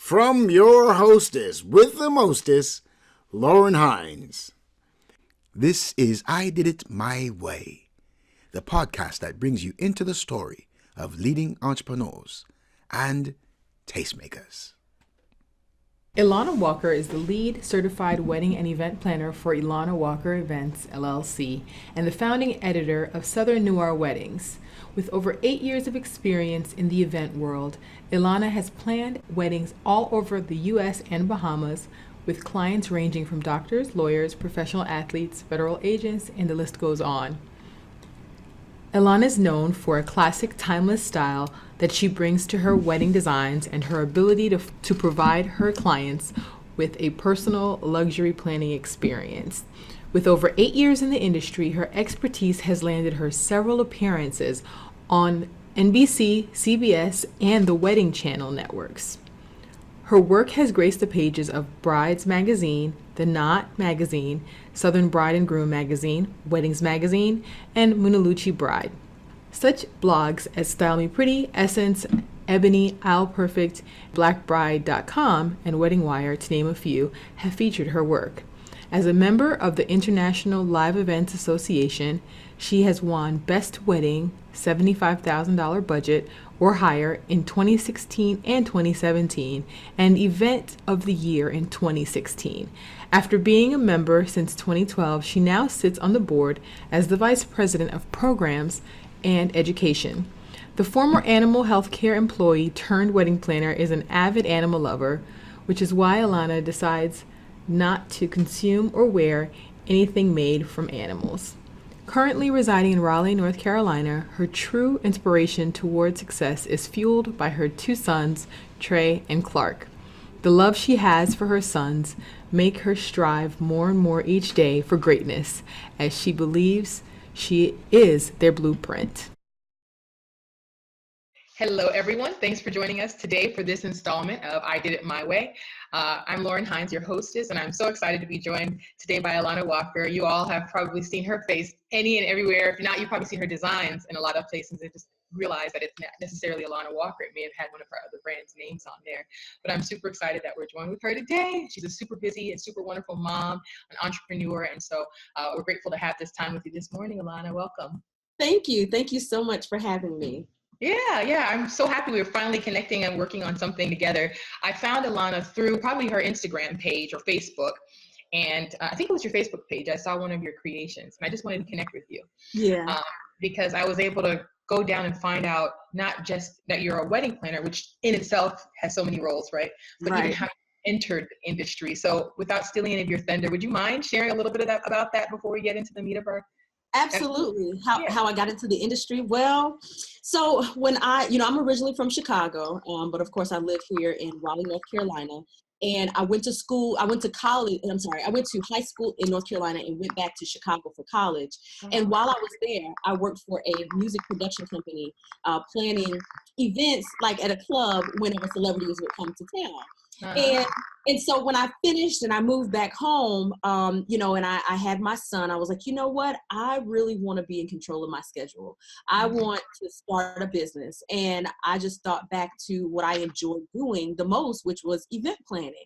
from your hostess with the mostest, Lauren Hines. This is I Did It My Way, the podcast that brings you into the story of leading entrepreneurs and tastemakers. Elana Walker is the lead certified wedding and event planner for Elana Walker Events, LLC, and the founding editor of Southern Noir Weddings. With over 8 years of experience in the event world, Elana has planned weddings all over the U.S. and Bahamas, with clients ranging from doctors, lawyers, professional athletes, federal agents, and the list goes on. Elana is known for a classic, timeless style that she brings to her wedding designs and her ability to provide her clients with a personal luxury planning experience. With over 8 years in the industry, her expertise has landed her several appearances on NBC, CBS, and the Wedding Channel networks. Her work has graced the pages of Brides Magazine, The Knot Magazine, Southern Bride and Groom Magazine, Weddings Magazine, and Munaluchi Bride. Such blogs as Style Me Pretty, Essence, Ebony, Isle Perfect, BlackBride.com, and Wedding Wire, to name a few, have featured her work. As a member of the International Live Events Association, she has won Best Wedding, $75,000 budget or higher in 2016 and 2017, and Event of the Year in 2016. After being a member since 2012, she now sits on the board as the Vice President of Programs and Education. The former animal healthcare employee turned wedding planner is an avid animal lover, which is why Elana decides not to consume or wear anything made from animals. Currently residing in Raleigh, North Carolina, her true inspiration toward success is fueled by her two sons, Trey and Clark. The love she has for her sons make her strive more and more each day for greatness, as she believes she is their blueprint. Hello, everyone. Thanks for joining us today for this installment of I Did It My Way. I'm Lauren Hines, your hostess, and I'm so excited to be joined today by Elana Walker. You all have probably seen her face any and everywhere. If not, you've probably seen her designs in a lot of places and just realized that it's not necessarily Elana Walker. It may have had one of her other brand's names on there. But I'm super excited that we're joined with her today. She's a super busy and super wonderful mom, an entrepreneur, and so we're grateful to have this time with you this morning. Elana, welcome. Thank you. Thank you so much for having me. Yeah. I'm so happy we're finally connecting and working on something together. I found Elana through probably her Instagram page or Facebook. And I think it was your Facebook page. I saw one of your creations and I just wanted to connect with you. Yeah. Because I was able to go down and find out not just that you're a wedding planner, which in itself has so many roles, right? But even how you entered the industry. So without stealing any of your thunder, would you mind sharing a little bit about that before we get into the meat of our Absolutely. How I got into the industry. Well, so when I'm originally from Chicago, but of course I live here in Raleigh, North Carolina. And I went to high school in North Carolina and went back to Chicago for college. And while I was there, I worked for a music production company, planning events like at a club whenever celebrities would come to town. And so when I finished and I moved back home, and I had my son, I was like, you know what? I really want to be in control of my schedule. I want to start a business. And I just thought back to what I enjoyed doing the most, which was event planning.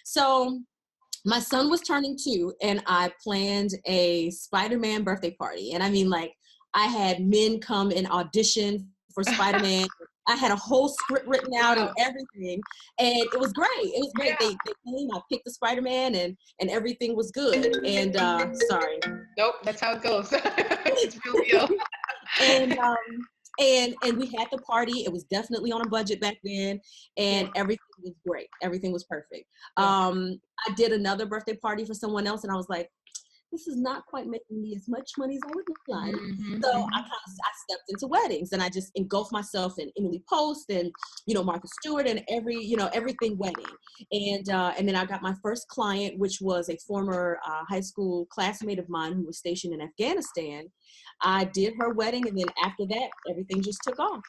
So my son was turning 2 and I planned a Spider-Man birthday party. And I mean, like, I had men come and audition for Spider-Man. I had a whole script written out and everything, and it was great. It was great. They came, I picked the Spider-Man, and everything was good. And sorry. Nope, that's how it goes. It's real deal. And we had the party. It was definitely on a budget back then, and everything was great. Everything was perfect. I did another birthday party for someone else, and I was like, this is not quite making me as much money as I would like. So I stepped into weddings and I just engulfed myself in Emily Post and, Martha Stewart and everything wedding. And then I got my first client, which was a former high school classmate of mine who was stationed in Afghanistan. I did her wedding. And then after that, everything just took off.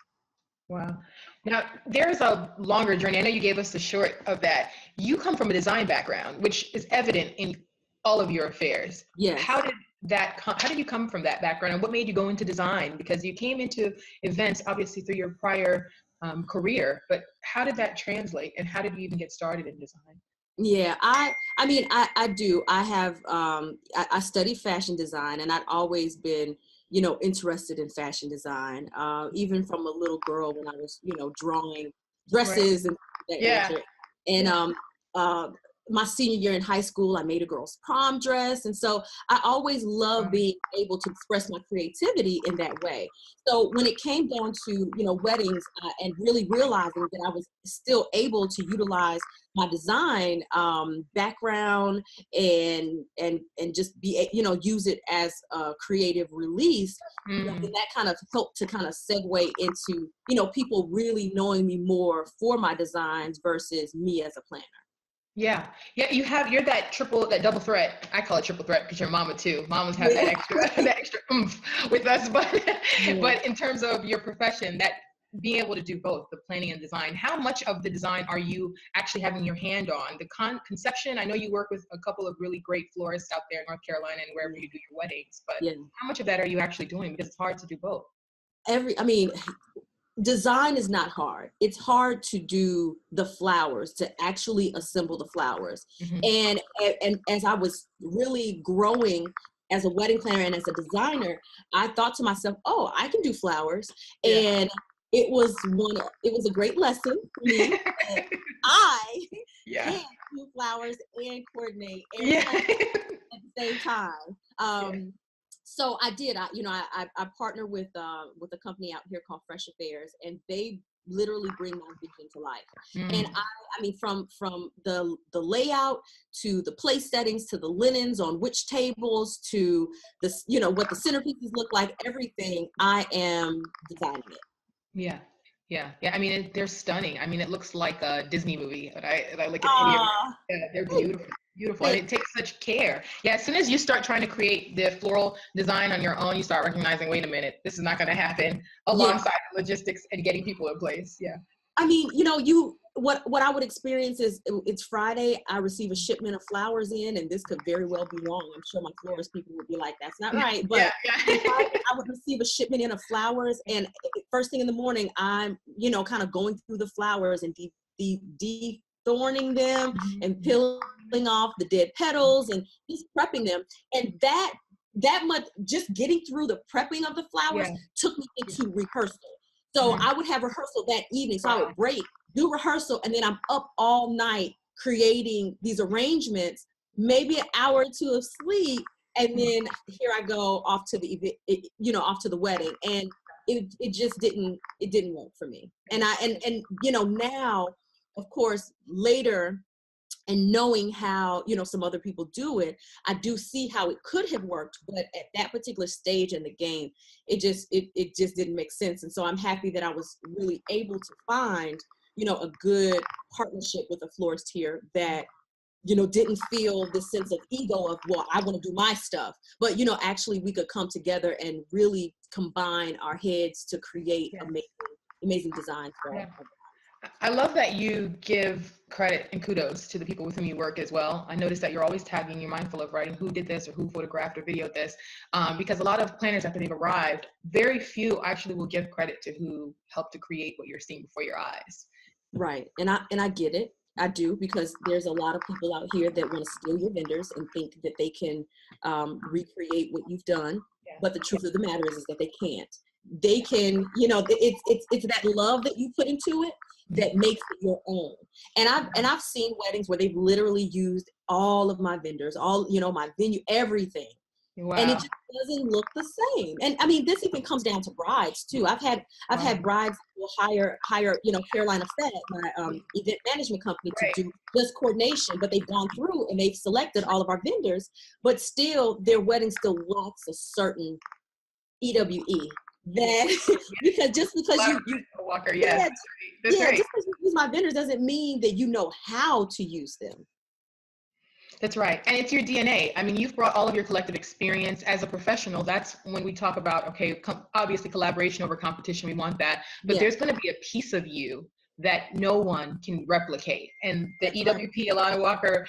Wow. Now, there's a longer journey. I know you gave us the short of that. You come from a design background, which is evident in all of your affairs. Yes. How did you come from that background and what made you go into design? Because you came into events obviously through your prior career, but how did that translate, and how did you even get started in design? Yeah, I mean, I do. I have, I studied fashion design, and I'd always been, interested in fashion design, even from a little girl when I was, drawing Right. dresses and that Yeah. nature. And uh, my senior year in high school, I made a girl's prom dress. And so I always loved being able to express my creativity in that way. So when it came down to, weddings, and really realizing that I was still able to utilize my design background and just be, use it as a creative release, then that kind of helped to kind of segue into, people really knowing me more for my designs versus me as a planner. Yeah. Yeah. You're that double threat. I call it triple threat because you're mama too. Mamas have that Yeah. extra, that extra oomph with us. But, Yeah. but in terms of your profession, that being able to do both the planning and design, how much of the design are you actually having your hand on? The conception, I know you work with a couple of really great florists out there in North Carolina and wherever you do your weddings, but Yeah. how much of that are you actually doing? Because it's hard to do both. Design is not hard. It's hard to do the flowers, to actually assemble the flowers. And as I was really growing as a wedding planner and as a designer, I thought to myself, oh, I can do flowers. Yeah. And it was a great lesson for me. I can do flowers and coordinate and plan at the same time. So I did. I partner with a company out here called Fresh Affairs, and they literally bring my vision to life. And I mean, from the layout to the place settings to the linens on which tables to the what the centerpieces look like, everything I am designing it. Yeah. Yeah. I mean, they're stunning. I mean, it looks like a Disney movie. And I look at any of them. They're beautiful. Beautiful. And it takes such care. Yeah. As soon as you start trying to create the floral design on your own, you start recognizing, wait a minute, this is not going to happen alongside the logistics and getting people in place. Yeah. I mean, what I would experience is it's Friday, I receive a shipment of flowers in, and this could very well be wrong. I'm sure my florist people would be like, that's not right. But Friday, I would receive a shipment in of flowers, and first thing in the morning, I'm, kind of going through the flowers and de-thorning them and peeling off the dead petals and just prepping them. And that much, just getting through the prepping of the flowers took me into rehearsal. So I would have rehearsal that evening. So I would break, do rehearsal, and then I'm up all night creating these arrangements, maybe an hour or two of sleep, and then here I go off to the event, off to the wedding. And it just didn't work for me. And now, of course, later, and knowing how, some other people do it, I do see how it could have worked, but at that particular stage in the game, it just didn't make sense. And so I'm happy that I was really able to find, a good partnership with a florist here that, didn't feel this sense of ego of, well, I want to do my stuff, but, actually we could come together and really combine our heads to create amazing designs for our I love that you give credit and kudos to the people with whom you work as well. I noticed that you're always tagging, you're mindful of writing who did this or who photographed or videoed this, because a lot of planners, after they've arrived, very few actually will give credit to who helped to create what you're seeing before your eyes. Right. And I get it. I do, because there's a lot of people out here that want to steal your vendors and think that they can recreate what you've done. But the truth of the matter is that they can't. They can, it's that love that you put into it that makes it your own. And I've seen weddings where they've literally used all of my vendors, all, my venue, everything. Wow. And it just doesn't look the same. And I mean, this even comes down to brides too. I've had brides who will hire, Carolina Fed, my event management company, to do just coordination, but they've gone through and they've selected all of our vendors, but still their wedding still lacks a certain EWE. That because you Walker, just because you use my vendors doesn't mean that you know how to use them. That's right. And it's your DNA. I mean, you've brought all of your collective experience as a professional. That's when we talk about, okay, obviously collaboration over competition. We want that. But there's going to be a piece of you that no one can replicate. And the EWP, Elana Walker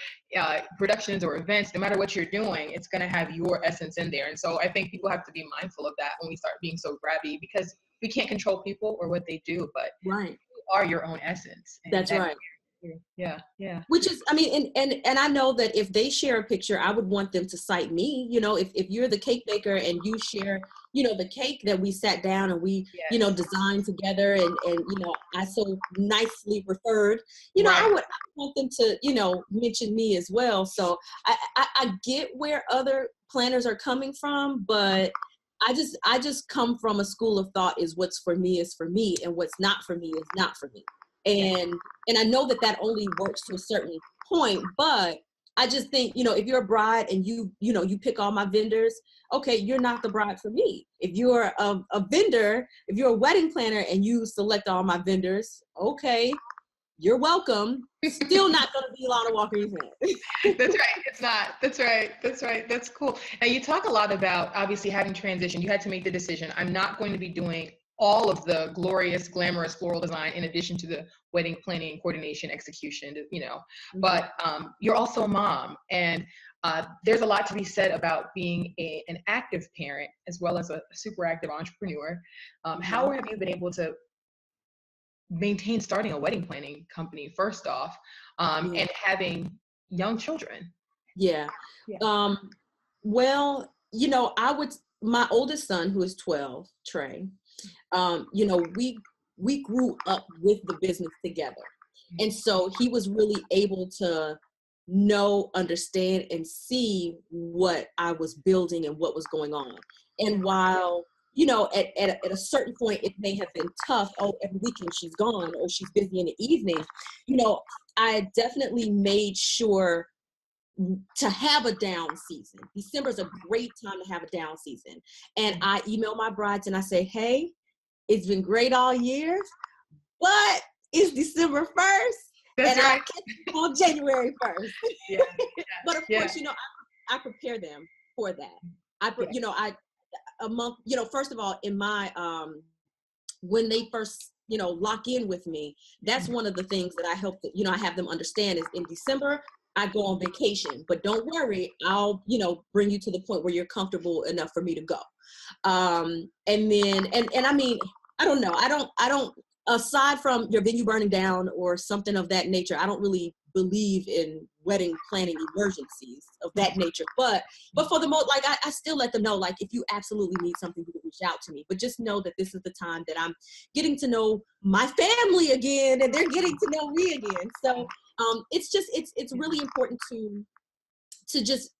productions or events, no matter what you're doing, it's going to have your essence in there. And so I think people have to be mindful of that when we start being so grabby, because we can't control people or what they do, but are your own essence. And That's right. Yeah, yeah. Which is, I mean, and I know that if they share a picture, I would want them to cite me. You know, if you're the cake baker and you share, you know, the cake that we sat down and we, you know, designed together, and you know, I so nicely referred, you know, I would want them to, you know, mention me as well. So I get where other planners are coming from, but I just come from a school of thought is what's for me is for me, and what's not for me is not for me. And I know that that only works to a certain point, but I just think, you know, if you're a bride and you know, you pick all my vendors, okay, you're not the bride for me. If you're a vendor, if you're a wedding planner and you select all my vendors, okay, you're welcome. Still not going to be Elana Walker event. That's right. It's not. That's right. That's right. That's cool. Now you talk a lot about obviously having transition. You had to make the decision. I'm not going to be doing all of the glorious, glamorous floral design in addition to the wedding planning, coordination, execution, you know, but you're also a mom, and there's a lot to be said about being an active parent as well as a super active entrepreneur. How have you been able to maintain starting a wedding planning company first off, and having young children? Yeah. Well, you know, my oldest son, who is 12, Trey, you know, we grew up with the business together. And so he was really able to know, understand, and see what I was building and what was going on. And while, you know, at a certain point, it may have been tough. Oh, every weekend she's gone, or she's busy in the evening. You know, I definitely made sure to have a down season. December is a great time to have a down season. And I email my brides and I say, hey, it's been great all year, but it's December 1st. That's and right. on January 1st. Yeah. But of course, you know, I prepare them for that. You know, a month, you know, first of all, in my, when they first, you know, lock in with me, that's one of the things that I help, you know, I have them understand is in December, I go on vacation, but don't worry, I'll, you know, bring you to the point where you're comfortable enough for me to go. And then, and I mean, I don't know, I don't, aside from your venue burning down or something of that nature, I don't really believe in wedding planning emergencies of that nature. But for the most, like, I still let them know, like, if you absolutely need something, you can reach out to me. But just know that this is the time that I'm getting to know my family again, and they're getting to know me again. So it's just, it's really important to just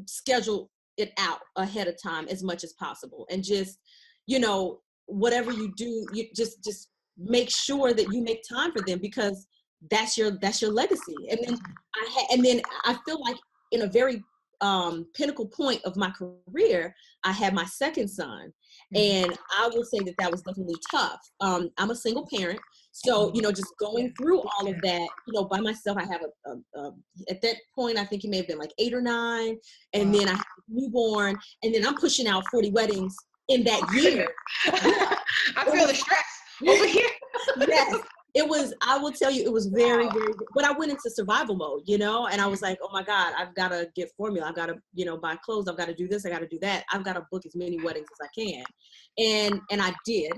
schedule it out ahead of time as much as possible. And just, you know, whatever you do, you just make sure that you make time for them, because that's your legacy. And then I feel like in a very pinnacle point of my career, I had my second son, and I will say that was definitely tough. I'm a single parent, so, you know, just going through all of that, you know, by myself. I have at that point, I think he may have been like 8 or 9, and then I have a newborn, and then I'm pushing out 40 weddings in that year. I feel the stress over here. Yes. It was, I will tell you, it was very, very, but I went into survival mode, you know, and I was like, oh my God, I've got to get formula. I've got to, you know, buy clothes. I've got to do this. I got to do that. I've got to book as many weddings as I can. And I did,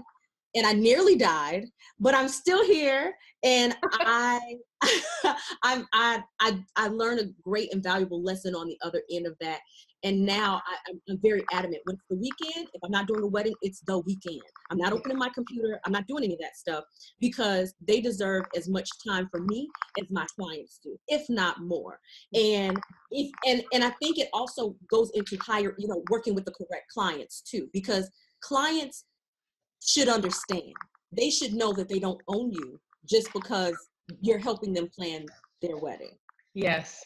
and I nearly died, but I'm still here. And I learned a great and valuable lesson on the other end of that. And now I'm very adamant. When it's the weekend, if I'm not doing a wedding, it's the weekend. I'm not opening my computer. I'm not doing any of that stuff, because they deserve as much time from me as my clients do, if not more. And I think it also goes into higher, you know, working with the correct clients too, because clients should understand. They should know that they don't own you just because you're helping them plan their wedding. Yes.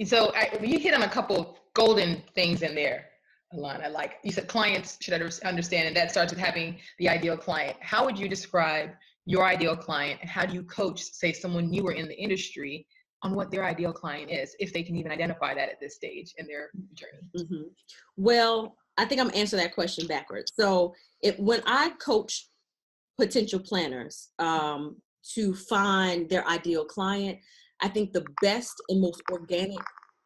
So you hit on a couple golden things in there, Elana. Like you said, clients should understand, and that starts with having the ideal client. How would you describe your ideal client, and how do you coach, say, someone newer in the industry on what their ideal client is, if they can even identify that at this stage in their journey? Mm-hmm. Well, I think I'm answering that question backwards. So when I coach potential planners to find their ideal client, I think the best and most organic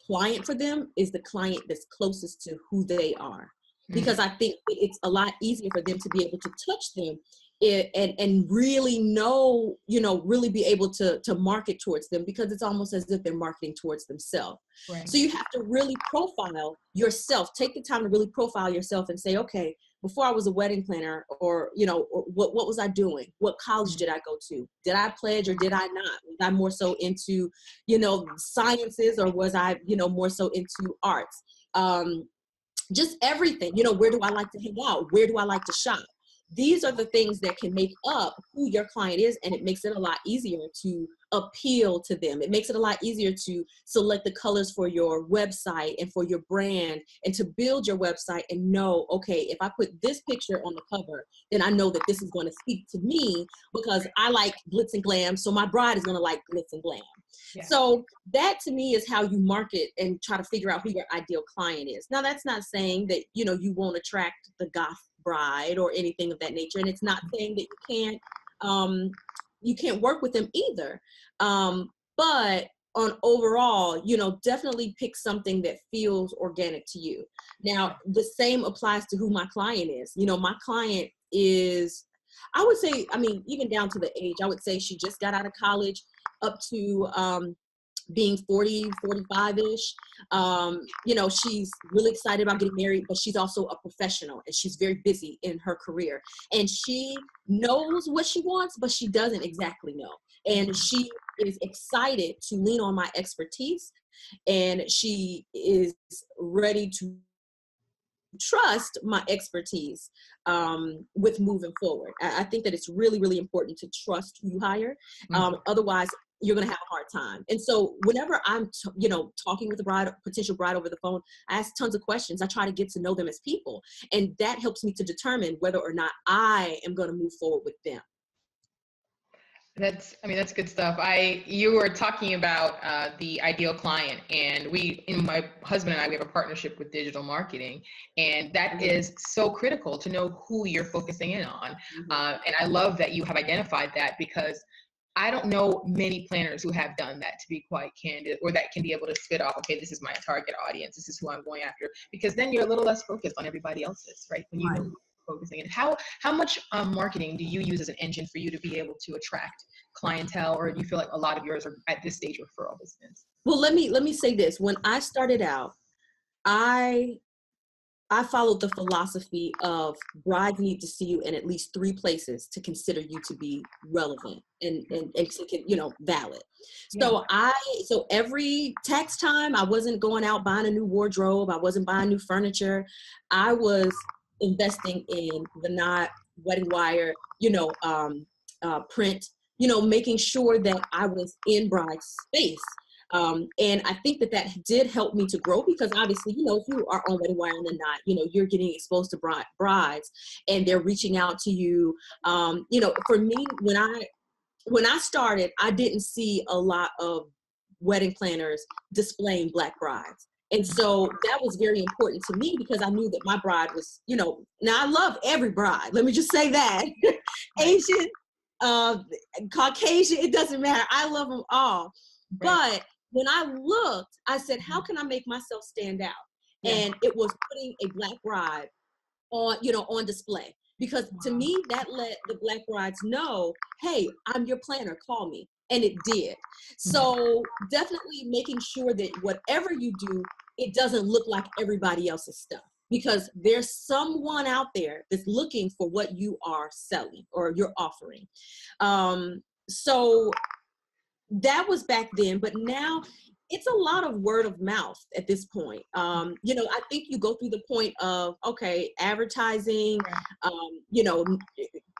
client for them is the client that's closest to who they are. Because I think it's a lot easier for them to be able to touch them and really know, really be able to market towards them, because it's almost as if they're marketing towards themselves. Right. So you have to really profile yourself. Take the time to really profile yourself and say, okay, before I was a wedding planner, or what was I doing? What college did I go to? Did I pledge or did I not? Was I more so into, sciences, or was I, more so into arts? Just everything. Where do I like to hang out? Where do I like to shop? These are the things that can make up who your client is, and it makes it a lot easier to appeal to them. It makes it a lot easier to select the colors for your website and for your brand, and to build your website and know, okay, if I put this picture on the cover, then I know that this is going to speak to me, because I like glitz and glam, so my bride is going to like glitz and glam. Yeah. So that to me is how you market and try to figure out who your ideal client is. Now, that's not saying that, you won't attract the goth bride or anything of that nature. And it's not saying that you can't work with them either. But on overall, definitely pick something that feels organic to you. Now, the same applies to who my client is. My client is, I would say, even down to the age, I would say she just got out of college, up to being 40, 45-ish. She's really excited about getting married, but she's also a professional, and she's very busy in her career. And she knows what she wants, but she doesn't exactly know. And she is excited to lean on my expertise, and she is ready to trust my expertise with moving forward. I think that it's really, really important to trust who you hire. Otherwise, you're going to have a hard time. And so whenever I'm, talking with a potential bride over the phone, I ask tons of questions. I try to get to know them as people. And that helps me to determine whether or not I am going to move forward with them. That's good stuff. You were talking about the ideal client, and my husband and I, we have a partnership with digital marketing, and that is so critical to know who you're focusing in on. And I love that you have identified that, because I don't know many planners who have done that, to be quite candid, or that can be able to spit off, okay, this is my target audience, this is who I'm going after, because then you're a little less focused on everybody else's, right? When you know who you're focusing in. How much marketing do you use as an engine for you to be able to attract clientele, or do you feel like a lot of yours are at this stage referral business? Well, let me say this. When I started out, I followed the philosophy of brides need to see you in at least 3 places to consider you to be relevant and valid. So so every tax time, I wasn't going out buying a new wardrobe. I wasn't buying new furniture. I was investing in the knot, wedding wire, print, making sure that I was in bride's space. And I think that did help me to grow, because obviously, if you are on wedding wire and the knot, you're getting exposed to brides, and they're reaching out to you. For me, when I started, I didn't see a lot of wedding planners displaying Black brides. And so that was very important to me, because I knew that my bride was, now I love every bride. Let me just say that. Asian, Caucasian, it doesn't matter. I love them all. Right. But when I looked, I said, how can I make myself stand out? And it was putting a Black bride on display. Because to me, that let the Black brides know, hey, I'm your planner, call me. And it did. So definitely making sure that whatever you do, it doesn't look like everybody else's stuff. Because there's someone out there that's looking for what you are selling or you're offering. So that was back then, but now it's a lot of word of mouth at this point. I think you go through the point of, okay, advertising,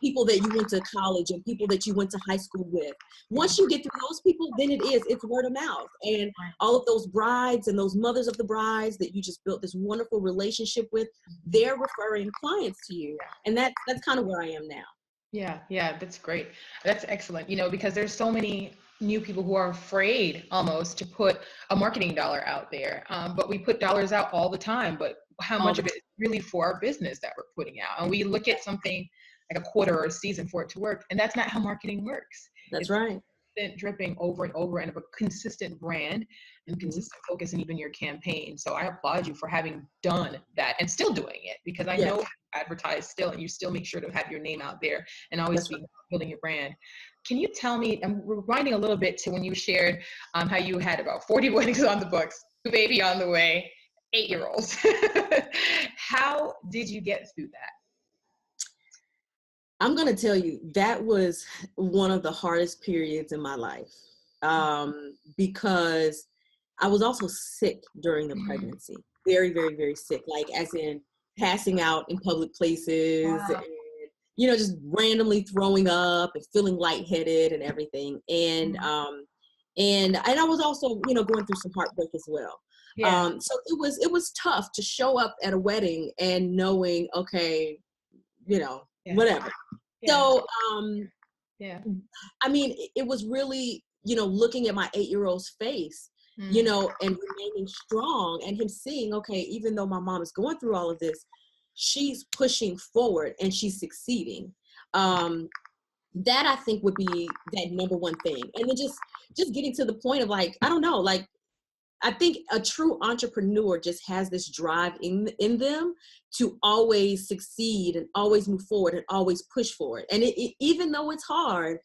people that you went to college and people that you went to high school with. Once you get through those people, then it's word of mouth. And all of those brides and those mothers of the brides that you just built this wonderful relationship with, they're referring clients to you. And that's kind of where I am now. Yeah, that's great. That's excellent. Because there's so many new people who are afraid almost to put a marketing dollar out there. But we put dollars out all the time, but how much of it is really for our business that we're putting out? And we look at something like a quarter or a season for it to work. And that's not how marketing works. That's right. consistent dripping over and over, and of a consistent brand and Mhm. consistent focus, and even your campaign. So I applaud you for having done that and still doing it, because I know Yes, you advertise still, and you still make sure to have your name out there and always that's right. be building your brand. Can you tell me, I'm rewinding a little bit to when you shared how you had about 40 weddings on the books, baby on the way, 8-year-olds. How did you get through that? I'm going to tell you, that was one of the hardest periods in my life, because I was also sick during the Mhm. pregnancy. Very, very, very sick, like as in passing out in public places and, Wow. just randomly throwing up and feeling lightheaded and everything. And I was also, going through some heartbreak as well. Yeah. So it was tough to show up at a wedding and knowing, okay, Yeah. whatever. Yeah. So, Yeah. I mean, it was really, looking at my 8-year-old's face, Mm. and remaining strong, and him seeing, okay, even though my mom is going through all of this, she's pushing forward and she's succeeding. That I think would be that number one thing. And then just getting to the point of, like, I don't know, like, I think a true entrepreneur just has this drive in them to always succeed and always move forward and always push forward. And even though it's hard,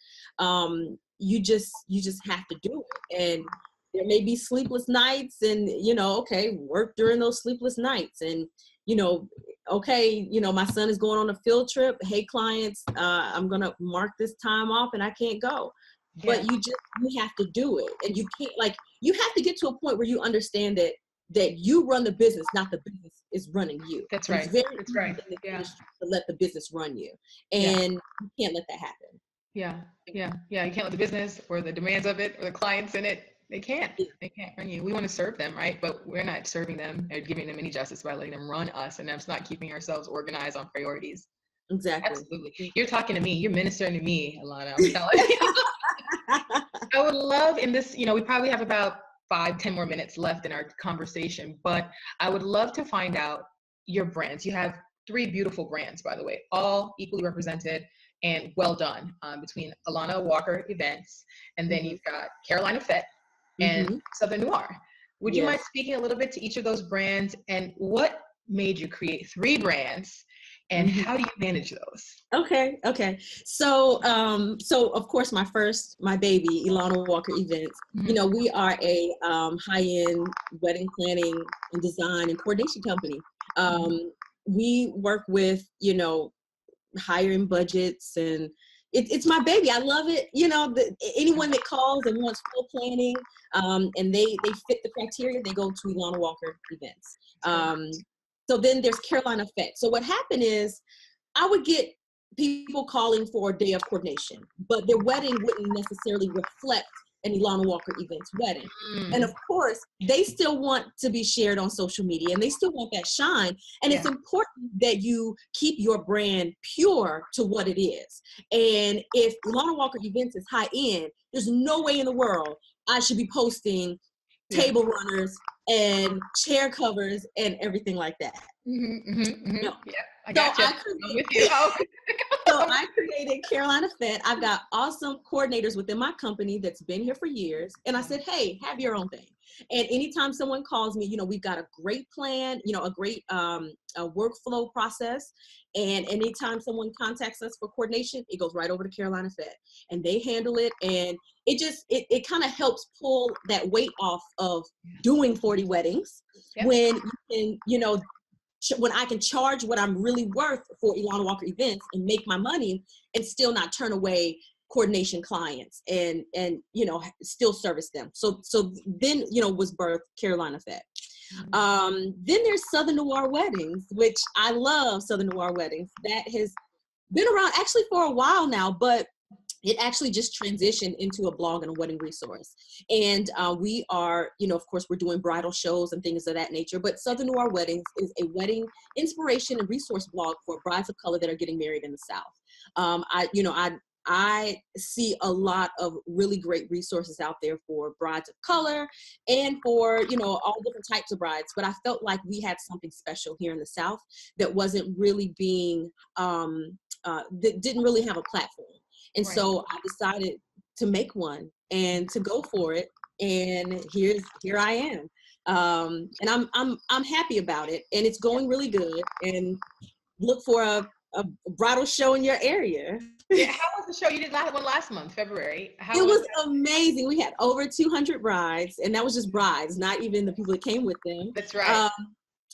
you just have to do it. And there may be sleepless nights, and okay, work during those sleepless nights, and you know, okay, my son is going on a field trip. Hey, clients, I'm gonna mark this time off, and I can't go. Yeah. But you have to do it, and you can't, like, you have to get to a point where you understand that you run the business, not the business is running you. That's And it's right. very That's easy right. in this Yeah. industry to let the business run you, Yeah. and you can't let that happen. Yeah. Yeah. Yeah. You can't let the business or the demands of it or the clients in it. They can't. Yeah, They can't run you. We want to serve them, right? But we're not serving them or giving them any justice by letting them run us, and that's not keeping ourselves organized on priorities. exactly. Absolutely. You're talking to me. You're ministering to me, Elana. I'm telling you. I would love in this, we probably have about 5, 10 more minutes left in our conversation, but I would love to find out your brands. You have 3 beautiful brands, by the way, all equally represented and well done, between Elana Walker Events, and then Hmm. you've got Carolina Fête and Hmm. Southern Noir. Would you mind Yes. speaking a little bit to each of those brands, and what made you create 3 brands, and Hmm. how do you manage those? Okay. So of course, my baby, Elana Walker Events. Mhm. We are a high-end wedding planning and design and coordination company. Mhm. We work with higher end budgets, and it's my baby. I love it. Anyone that calls and wants full planning, and they fit the criteria, they go to Elana Walker Events. That's great. So then there's Carolina Fête. So what happened is, I would get people calling for a day of coordination, but their wedding wouldn't necessarily reflect an Elana Walker Events wedding. And Mm. of course, they still want to be shared on social media, and they still want that shine. And it's Yeah. important that you keep your brand pure to what it is. And if Elana Walker Events is high end, there's no way in the world I should be posting Yeah. table runners and chair covers and everything like that. No. Yeah, I So got you. I I'm created with you. Oh, So I created Carolina Fed. I've got awesome coordinators within my company that's been here for years. And I said, hey, have your own thing. And anytime someone calls me, we've got a great plan, a great a workflow process. And anytime someone contacts us for coordination, it goes right over to Carolina Fed. And they handle it. And it kind of helps pull that weight off of doing 40 weddings yep. when you can, when I can charge what I'm really worth for Elana Walker Events and make my money and still not turn away coordination clients and still service them. So then was birthed Carolina Fed. Then there's Southern Noir Weddings, which I love. Southern Noir Weddings, that has been around actually for a while now, but it actually just transitioned into a blog and a wedding resource. And we are, of course, we're doing bridal shows and things of that nature. But Southern Noir Weddings is a wedding inspiration and resource blog for brides of color that are getting married in the South. I see a lot of really great resources out there for brides of color and for, all different types of brides. But I felt like we had something special here in the South that wasn't really being, that didn't really have a platform. And Right. so I decided to make one and to go for it. And here I am. And I'm happy about it, and it's going really good. And look for a bridal show in your area. Yeah, how was the show? You did one last month, February. It was amazing. We had over 200 brides, and that was just brides, not even the people that came with them. That's right.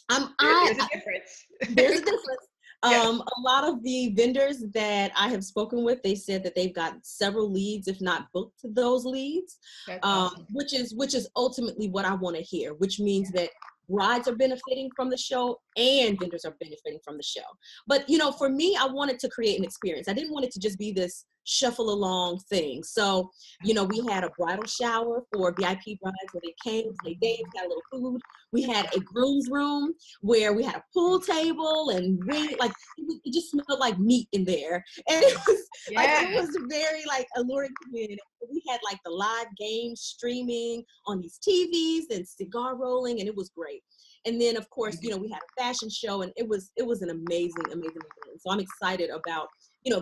There's a difference. There's a difference. Yes. A lot of the vendors that I have spoken with, they said that they've got several leads, if not booked those leads, awesome. which is ultimately what I want to hear, which means that brides are benefiting from the show and vendors are benefiting from the show. But, for me, I wanted to create an experience. I didn't want it to just be this shuffle along thing. So, we had a bridal shower for VIP brides where they came, played games, got a little food. We had a groom's room where we had a pool table and it just smelled like meat in there. And it was very alluring to me. We had the live games streaming on these TVs and cigar rolling, and it was great. And then of course, we had a fashion show, and it was an amazing event. So I'm excited about,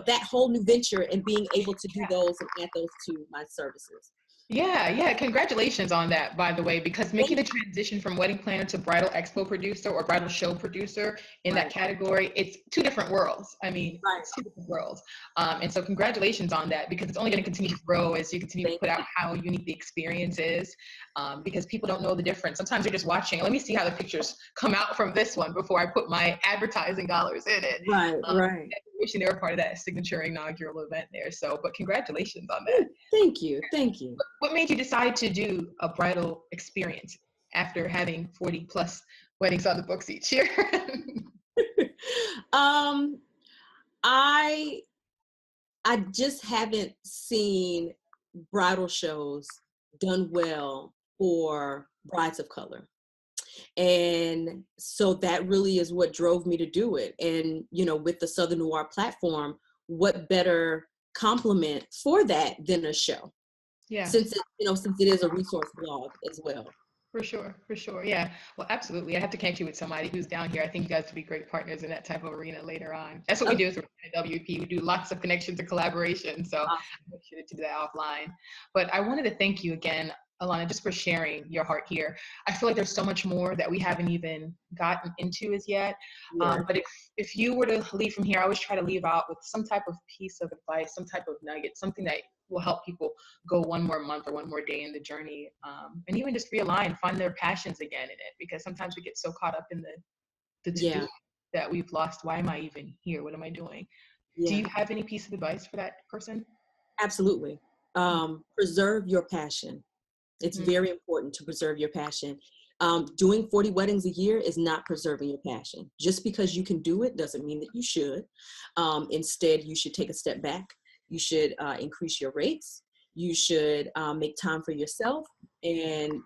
that whole new venture and being able to do those and add those to my services. Yeah. Congratulations on that, by the way, because making the transition from wedding planner to bridal expo producer or bridal show producer in that category, it's two different worlds. I mean, it's two different worlds. And so congratulations on that, because it's only going to continue to grow as you continue to put out how unique the experience is, because people don't know the difference. Sometimes they're just watching, let me see how the pictures come out from this one before I put my advertising dollars in it. Right. Wishing they were part of that signature inaugural event there. So, but congratulations on that. Thank you. What made you decide to do a bridal experience after having 40 plus weddings on the books each year? I just haven't seen bridal shows done well for brides of color. And so that really is what drove me to do it. And, with the Southern Noir platform, what better compliment for that than a show? Yeah. Since it is a resource blog as well. For sure. Yeah. Well, absolutely. I have to connect you with somebody who's down here. I think you guys would be great partners in that type of arena later on. That's what we do with WP. We do lots of connections and collaboration. So I'm sure to do that offline. But I wanted to thank you again, Elana, just for sharing your heart here. I feel like there's so much more that we haven't even gotten into as yet. Yeah. But if you were to leave from here, I always try to leave out with some type of piece of advice, some type of nugget, something that will help people go one more month or one more day in the journey, and even just realign, find their passions again in it, because sometimes we get so caught up in the to-do that we've lost. Why am I even here? What am I doing? Do you have any piece of advice for that person? Absolutely. Preserve your passion. It's very important to preserve your passion. Doing 40 weddings a year is not preserving your passion. Just because you can do it doesn't mean that you should. Instead, you should take a step back. You should increase your rates. You should make time for yourself and,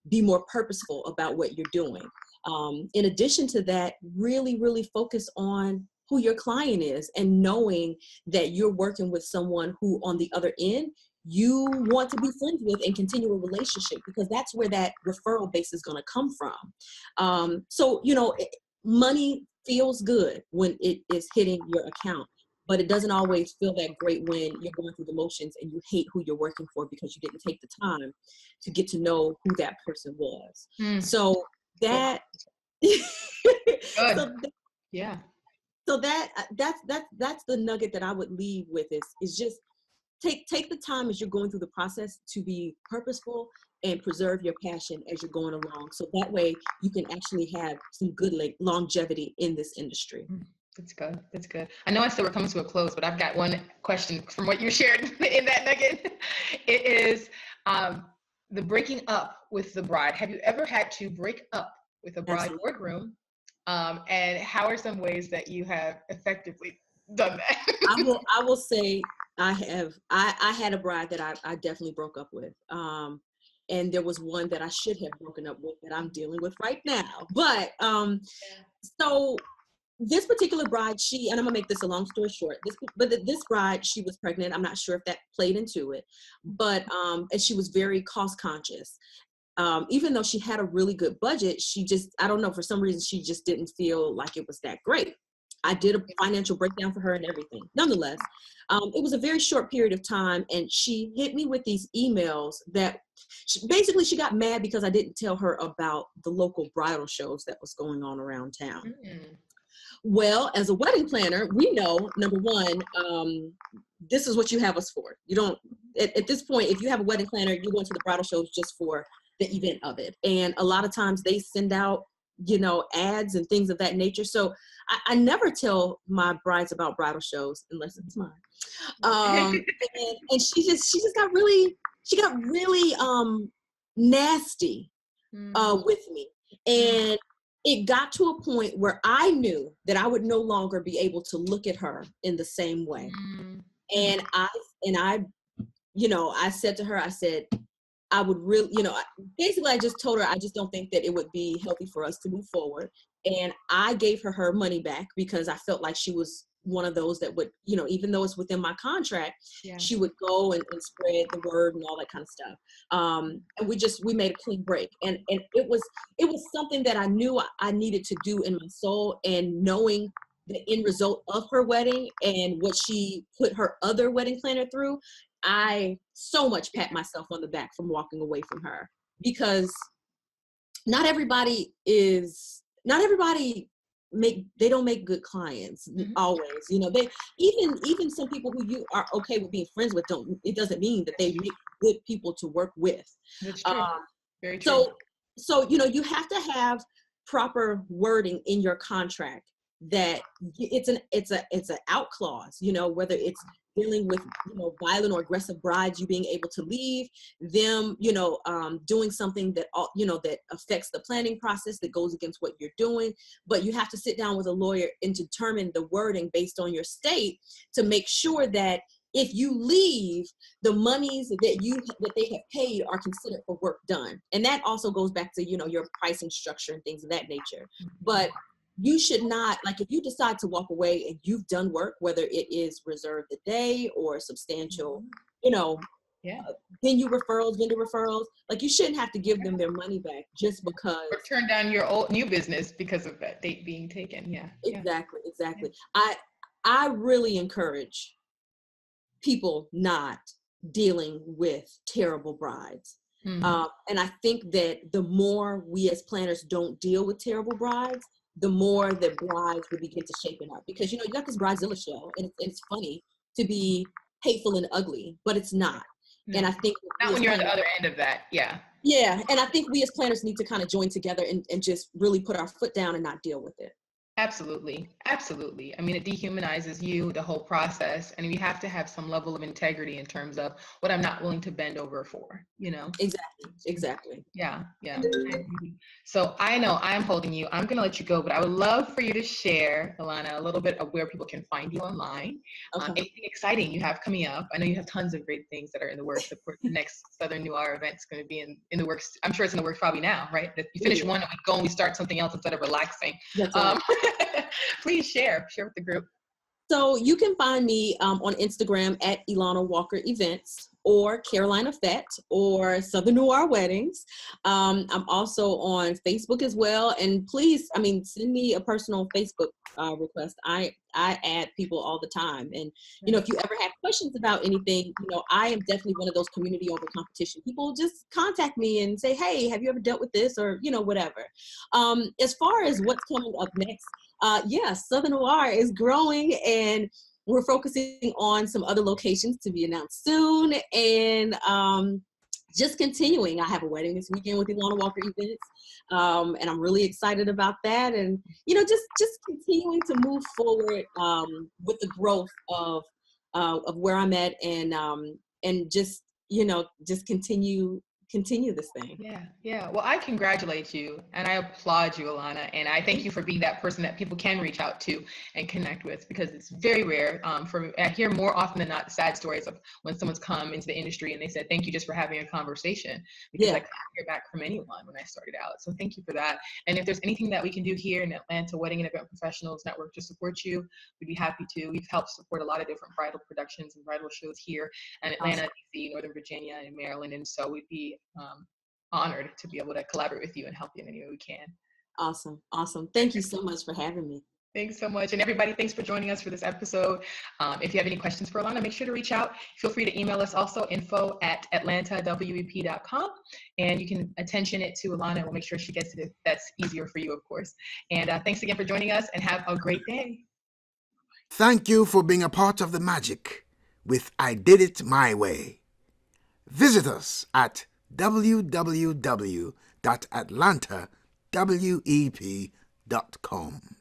be more purposeful about what you're doing. In addition to that, really, really focus on who your client is and knowing that you're working with someone who on the other end you want to be friends with and continue a relationship, because that's where that referral base is going to come from. So, money feels good when it is hitting your account, but it doesn't always feel that great when you're going through the motions and you hate who you're working for because you didn't take the time to get to know who that person was. So that, so that's the nugget that I would leave with is just take the time as you're going through the process to be purposeful and preserve your passion as you're going along. So that way you can actually have some good longevity in this industry. That's good. I know I said we're coming to a close, but I've got one question from what you shared in that nugget. It is the breaking up with the bride. Have you ever had to break up with a bride or groom? And how are some ways that you have effectively done that? I will say I have. I had a bride that I definitely broke up with. And there was one that I should have broken up with that I'm dealing with right now. But so this particular bride, and I'm gonna make this a long story short. This bride, she was pregnant. I'm not sure if that played into it, but and she was very cost conscious. Even though she had a really good budget, I don't know, for some reason, she just didn't feel like it was that great. I did a financial breakdown for her and everything. Nonetheless, it was a very short period of time, and she hit me with these emails that basically she got mad because I didn't tell her about the local bridal shows that was going on around town. Mm. Well, as a wedding planner, we know, number one, this is what you have us for. You don't, at this point, if you have a wedding planner, you're going to the bridal shows just for the event of it. And a lot of times they send out, ads and things of that nature. So I never tell my brides about bridal shows unless it's mine. And she just got really, nasty with me. And it got to a point where I knew that I would no longer be able to look at her in the same way. And I said to her, I said, I would really, basically I just told her, I just don't think that it would be healthy for us to move forward. And I gave her money back because I felt like she was one of those that would, even though it's within my contract, she would go and spread the word and all that kind of stuff. And we made a clean break. And it was something that I knew I needed to do in my soul, and knowing the end result of her wedding and what she put her other wedding planner through, I so much pat myself on the back from walking away from her, because not everybody they don't make good clients always. They even some people who you are okay with being friends with, it doesn't mean that they make good people to work with. That's true. Very true. So you have to have proper wording in your contract that it's an out clause, whether it's dealing with violent or aggressive brides, you being able to leave them, doing something that that affects the planning process, that goes against what you're doing. But you have to sit down with a lawyer and determine the wording based on your state to make sure that if you leave, the monies that they have paid are considered for work done. And that also goes back to your pricing structure and things of that nature. But you should not, like, if you decide to walk away and you've done work, whether it is reserve the day or substantial, vendor referrals, like, you shouldn't have to give them their money back just because. Or turn down your new business because of that date being taken. Yeah. Exactly. I really encourage people not dealing with terrible brides. And I think that the more we as planners don't deal with terrible brides, the more that brides will begin to shape up. Because, you got this Bridezilla show, and it's funny to be hateful and ugly, but it's not. No. And I think not when you're on the other end of that. Yeah. Yeah. And I think we as planners need to kind of join together and just really put our foot down and not deal with it. Absolutely. I mean, it dehumanizes you, the whole process, and we have to have some level of integrity in terms of what I'm not willing to bend over for, Exactly. Yeah. So I know I'm holding you. I'm going to let you go, but I would love for you to share, Elana, a little bit of where people can find you online. Okay. Anything exciting you have coming up? I know you have tons of great things that are in the works. Of course, the next Southern Noir event is going to be in the works. I'm sure it's in the works probably now, right? That you finish one and we go and we start something else instead of relaxing. That's right. Please share with the group. So you can find me on Instagram at Elana Walker Events, or Carolina Fete, or Southern Noir Weddings. I'm also on Facebook as well. And please, send me a personal Facebook request. I add people all the time. And, if you ever have questions about anything, I am definitely one of those community over competition people. Just contact me and say, hey, have you ever dealt with this, or, whatever. As far as what's coming up next, Southern Noir is growing, and we're focusing on some other locations to be announced soon, and just continuing. I have a wedding this weekend with Elana Walker Events, and I'm really excited about that. And just continuing to move forward with the growth of where I'm at, and just continue this thing. Yeah. Well, I congratulate you and I applaud you, Elana. And I thank you for being that person that people can reach out to and connect with, because it's very rare for me. I hear more often than not sad stories of when someone's come into the industry and they said, thank you just for having a conversation, because I couldn't hear back from anyone when I started out. So thank you for that. And if there's anything that we can do here in Atlanta Wedding and Event Professionals Network to support you, we'd be happy to. We've helped support a lot of different bridal productions and bridal shows here in Atlanta, DC, Northern Virginia, and Maryland. And so we'd be honored to be able to collaborate with you and help you in any way we can. Awesome. Thank you so much for having me. Thanks so much. And everybody, thanks for joining us for this episode. If you have any questions for Elana, make sure to reach out. Feel free to email us also, info@atlantawep.com. And you can attention it to Elana. We'll make sure she gets it. That's easier for you, of course. And thanks again for joining us, and have a great day. Thank you for being a part of the magic with I Did It My Way. Visit us at www.atlantawep.com.